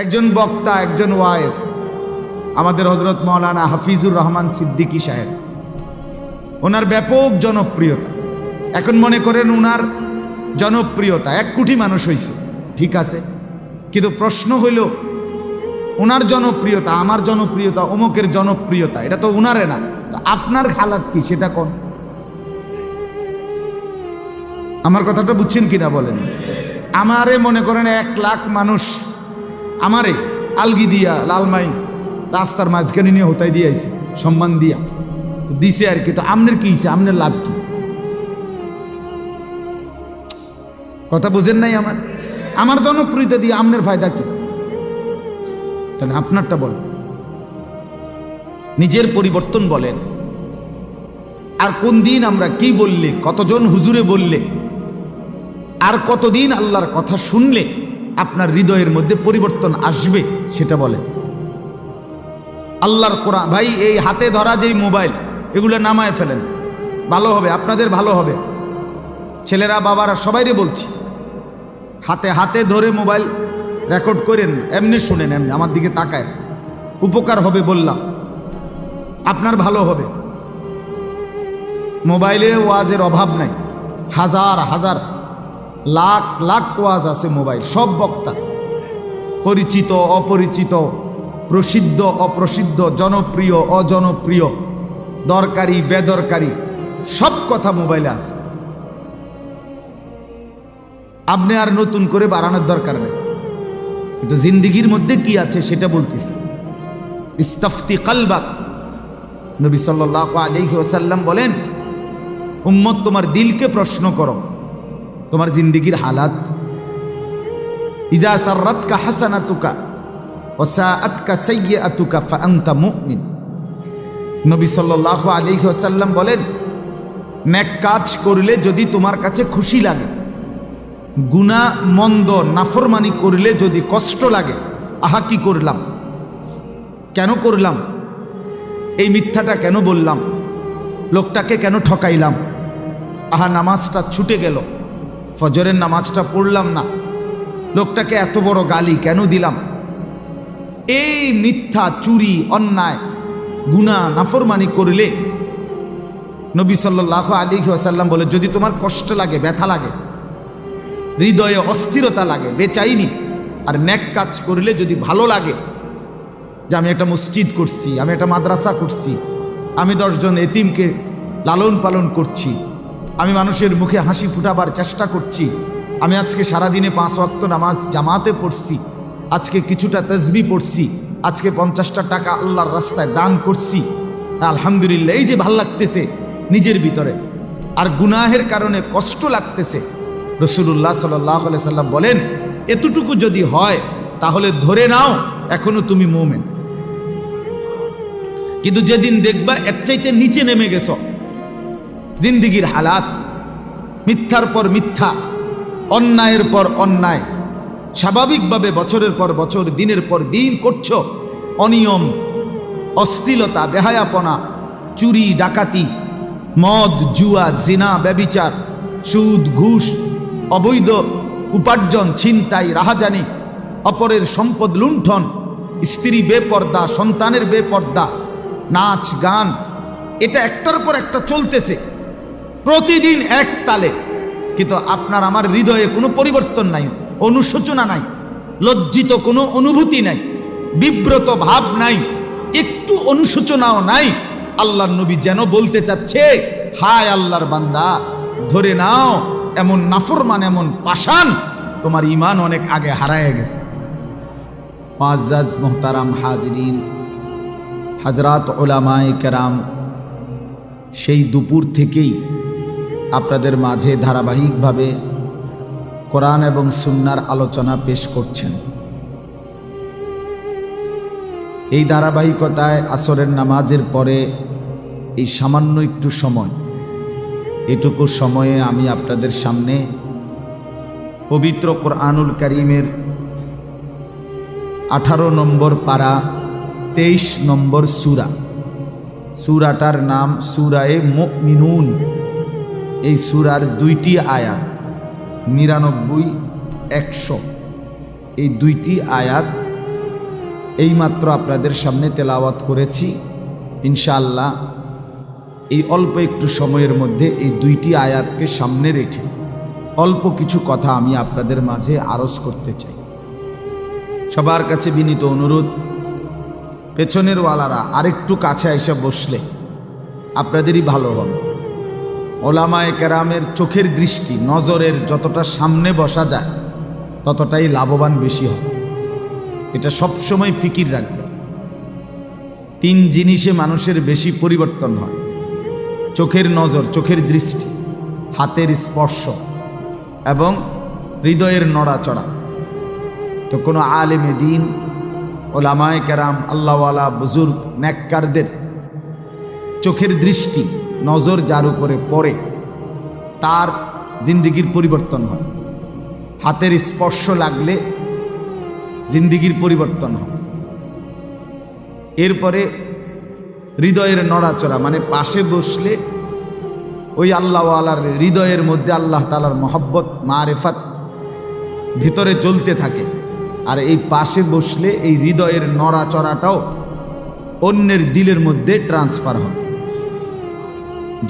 একজন বক্তা, একজন ওয়াইজ, আমাদের হযরত মাওলানা হাফিজুর রহমান সিদ্দিকী সাহেব, ওনার ব্যাপক জনপ্রিয়তা। এখন মনে করেন ওনার জনপ্রিয়তা 1 কোটি মানুষ হয়েছে, ঠিক আছে, কিন্তু প্রশ্ন হইল ওনার জনপ্রিয়তা, আমার জনপ্রিয়তা, অমুকের জনপ্রিয়তা, এটা তো ওনারে না, তো আপনার হালাত কি সেটা কোন? আমার কথাটা বুঝছেন কিনা বলেন? আমারে মনে করেন 1 লাখ মানুষ আমারে আলগি দিয়া লালমাই রাস্তার মাঝখানে নিয়ে হতাই দিয়েছে সম্মান দিয়া, তো দিছে আর কি, তো আমনের কি হয়েছে? আমনের লাভ কি? কথা বুঝেন নাই? আমার জনপ্রিয়তা দিয়ে আমনের ফায়দা কি? তাহলে আপনারটা বলেন, নিজের পরিবর্তন বলেন। আর কোন দিন আমরা কি বললে, কতজন হুজুরে বললে, আর কতদিন আল্লাহর কথা শুনলে আপনার হৃদয়ের মধ্যে পরিবর্তন আসবে সেটা বলেন। আল্লাহর কোরআন, ভাই এই হাতে ধরা যেই মোবাইল, এগুলো নামায় ফেলেন, ভালো হবে, আপনাদের ভালো হবে। ছেলেরা, বাবারা, সবাইরে বলছি, হাতে হাতে ধরে মোবাইল রেকর্ড করেন, এমনি শুনেন, এমনি আমার দিকে তাকায়, উপকার হবে বললাম, আপনার ভালো হবে। মোবাইলে ওয়াজের অভাব নাই, হাজার হাজার লাখ লাখ ওয়াজ আছে মোবাইল, সব বক্তা, পরিচিত অপরিচিত, প্রসিদ্ধ অপ্রসিদ্ধ, জনপ্রিয় অজনপ্রিয়, দরকারি বেদরকারি, সব কথা মোবাইলে আছে। আপনি আর নতুন করে বাড়ানোর দরকার নেই, কিন্তু জিন্দিগির মধ্যে কি আছে সেটা বলতেছি। ইস্তাফতি কালবাক, নবী সাল্লাল্লাহু আলাইহি ওয়াসাল্লাম বলেন, উম্মত তোমার দিলকে প্রশ্ন করো, তোমার জিন্দিগির হালাত। ইজা সাররাতকা হাসানাতুকা ওয়া সাআতকা সাইয়্যাতুকা ফাআনতা মুমিন। নবী সাল্লাল্লাহু আলাইহি ওয়াসাল্লাম বলেন, নেক কাজ করলে যদি তোমার কাছে খুশি লাগে, গুনাহ মন্দ নাফরমানি করলে যদি কষ্ট লাগে, আহা কি করলাম, কেন করলাম, এই মিথ্যাটা কেন বললাম, লোকটাকে কেন ঠকাইলাম, আহা নামাজটা ছুটে গেল, ফজরের নামাজটা পড়লাম না, লোকটাকে এত বড় গালি কেন দিলাম, এই মিথ্যা, চুরি, অন্যায়, গুনাহ নাফরমানি করলে নবী সাল্লাল্লাহু আলাইহি ওয়াসাল্লাম বলে, যদি তোমার কষ্ট লাগে, ব্যথা লাগে, হৃদয়ে অস্থিরতা লাগে, বেচাইনি, আর নেক কাজ করলে যদি ভালো লাগে, যে আমি একটা মসজিদ করছি, আমি একটা মাদ্রাসা করছি, আমি 10 জন এতিমকে লালন পালন করছি, আমি মানুষের মুখে হাসি ফুটাবার চেষ্টা করছি, আমি আজকে সারাদিনে 5 ওয়াক্ত নামাজ জামাতে পড়ছি, আজকে কিছুটা তাসবিহ পড়ছি, আজকে 50টা টাকা আল্লাহর রাস্তায় দান করছি, আলহামদুলিল্লাহ, এই যে ভাল লাগতেছে নিজের ভিতরে, আর গুনাহের কারণে কষ্ট লাগতেছে, রাসূলুল্লাহ সাল্লাল্লাহু আলাইহি সাল্লাম বলেন, এতটুকু যদি হয় তাহলে ধরে নাও এখনো তুমি মুমিন। কিন্তু যেদিন দেখবা এর চাইতে নিচে নেমে গেছো, জিন্দিগির হালাত, মিথ্যার পর মিথ্যা, অন্যায়ের পর অন্যায়, স্বাভাবিকভাবে বছরের পর বছর, দিনের পর দিন করছো অনিয়ম, অশ্লীলতা, বেহায়াপনা, চুরি, ডাকাতি, মদ, জুয়া, জিনা, ব্যভিচার, সুদ, ঘুষ, অবৈধ উপার্জন, ছিনতাই, রাহাজানি, অপরের সম্পদ লুণ্ঠন, স্ত্রী বেপর্দা, সন্তানের বেপর্দা, নাচ গান, এটা একটার পর একটা চলতেছে প্রতিদিন এক তালে, কিন্তু আপনার আমার হৃদয়ে কোনো পরিবর্তন নাই, অনুশোচনা নাই, লজ্জিত কোনো অনুভূতি নাই, বিব্রত ভাব নাই, একটু অনুশোচনাও নাই। আল্লাহর নবী যেন বলতে চাচ্ছে, হায় আল্লাহর বান্দা, ধরে নাও এমন নাফরমান, এমন পাষাণ, তোমার ঈমান অনেক আগে হারায় গেছে। মুআজ্জাজ মুহতারাম হাজিরিন, হযরত উলামায়ে কেরাম সেই দুপুর থেকেই আপনাদের মাঝে ধারাবাহিকভাবে কোরআন এবং সুন্নাহর আলোচনা পেশ করছেন। এই ধারাবাহিকতায় আসরের নামাজের পরে এই সামান্য একটু সময়, এটুকু সময়ে আমি আপনাদের সামনে পবিত্র কোরআনুল কারীমের 18 নম্বর পারা 23 নম্বর সূরা, সূরাটার নাম সূরায়ে মুমিনুন। এই সূরার 2টি আয়াত 99, 100, এই 2টি আয়াত এইমাত্র আপনাদের সামনে তেলাওয়াত করেছি। ইনশাআল্লাহ এই অল্প একটু সময়ের মধ্যে এই দুইটি আয়াতকে সামনে রেখে অল্প কিছু কথা আমি আপনাদের মাঝে আরজ করতে চাই। সবার কাছে বিনীত অনুরোধ, পেছনের ওয়ালারা আরেকটু কাছে এসে বসলে আপনাদেরই ভালো হবে। ওলামায়ে কেরামের চোখের দৃষ্টি, নজরের যতটা সামনে বসা যায় ততটাই লাভবান বেশি হবে। এটা সবসময় ফিকির রাখবে। তিন জিনিসে মানুষের বেশি পরিবর্তন হয়: চোখের নজর, চোখের দৃষ্টি, হাতের স্পর্শ এবং হৃদয়ের নড়াচড়া। তো কোনো আলেমে দ্বীন, ওলামায়ে কেরাম, আল্লাহওয়ালা, বুজুর্গ, নেককারদের চোখের দৃষ্টি, নজর যার উপরে পড়ে তার জিন্দিগির পরিবর্তন হয়। হাতের স্পর্শ লাগলে জিন্দিগির পরিবর্তন হয়। এরপরে হৃদয়ের নড়াচড়া, মানে পাশে বসলে ওই আল্লাহওয়ালার হৃদয়ের মধ্যে আল্লাহ তাআলার মহব্বত, মারেফাত ভিতরে চলতে থাকে। আর এই পাশে বসলে এই হৃদয়ের নড়াচড়াটাও অন্যের দিলের মধ্যে ট্রান্সফার হয়,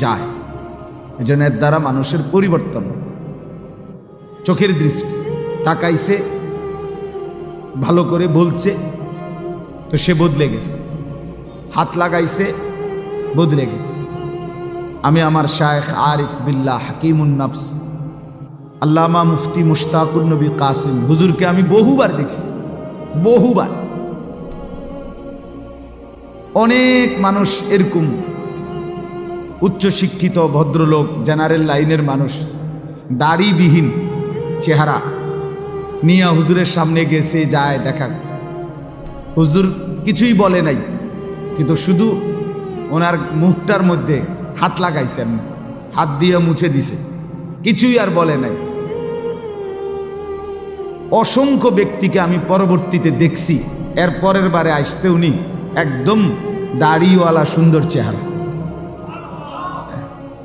যায়। এজন্য এর দ্বারা মানুষের পরিবর্তন। চোখের দৃষ্টি, তাকাইছে, ভালো করে বলছে, তো সে বদলে গেছে। হাত লাগাইছে, বদলে গেছে। আমি আমার শায়েখ আরিফ বিল্লাহ হাকিমুন নফস আল্লামা মুফতি মুশতাকুর নবী কাসিম হুজুরকে আমি বহুবার দেখছি, বহুবার। অনেক মানুষ এরকম উচ্চশিক্ষিত ভদ্রলোক, জেনারেল লাইনের মানুষ, দাড়িবিহীন চেহারা নিয়ে হুজুরের সামনে গেছে, যায়, দেখা। হুজুর কিছুই বলে নাই, কিন্তু শুধু ওনার মুখটার মধ্যে হাত লাগাইছেন, হাত দিয়ে মুছে দিছে, কিছুই আর বলে নাই। অসংখ্য ব্যক্তিকে আমি পরবর্তীতে দেখছি, এর পরের বারে আসছে উনি একদম দাড়িওয়ালা, সুন্দর চেহারা।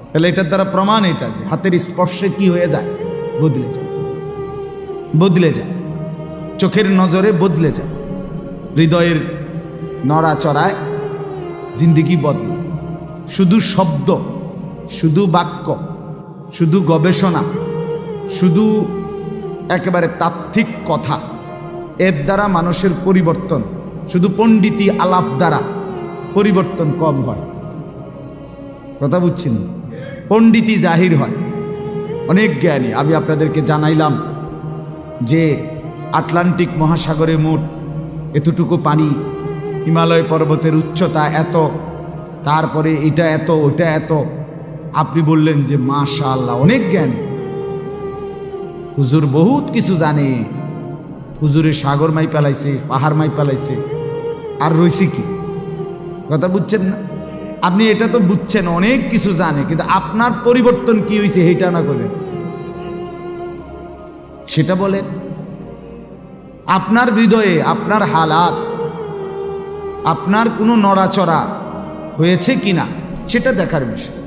তাহলে এটার দ্বারা প্রমাণ এটা যে হাতের স্পর্শে কি হয়ে যায়, বদলে যায়, বদলে যায়। চোখের নজরে বদলে যায়, হৃদয়ের নড়াচড়ায় জিন্দিগি বদলে। শুধু শব্দ, শুধু বাক্য, শুধু গবেষণা, শুধু একেবারে তাত্ত্বিক কথা, এর দ্বারা মানুষের পরিবর্তন, শুধু পণ্ডিতি আলাপ দ্বারা পরিবর্তন কম হয়। কথা বুঝছেন? পণ্ডিতি জাহির হয়, অনেক জ্ঞানী। আমি আপনাদেরকে জানাইলাম যে আটলান্টিক মহাসাগরে মোট এতটুকু পানি, হিমালয় পর্বতের উচ্চতা এত, তারপরে এটা এত, ওটা এত। আপনি বললেন যে মাশাআল্লাহ, অনেক জ্ঞান, হুজুর বহুত কিছু জানে। হুজুরে সাগর মাই পালাইছে, পাহাড় মাই পালাইছে, আর রয়েছে কি? কথা বুঝছেন না? আপনি এটা তো বুঝছেন অনেক কিছু জানে, কিন্তু আপনার পরিবর্তন কি হয়েছে সেটা না করেন, সেটা বলেন। আপনার হৃদয়ে, আপনার হালাত, আপনার কোনো নড়াচড়া হয়েছে কিনা সেটা দেখার বিষয়।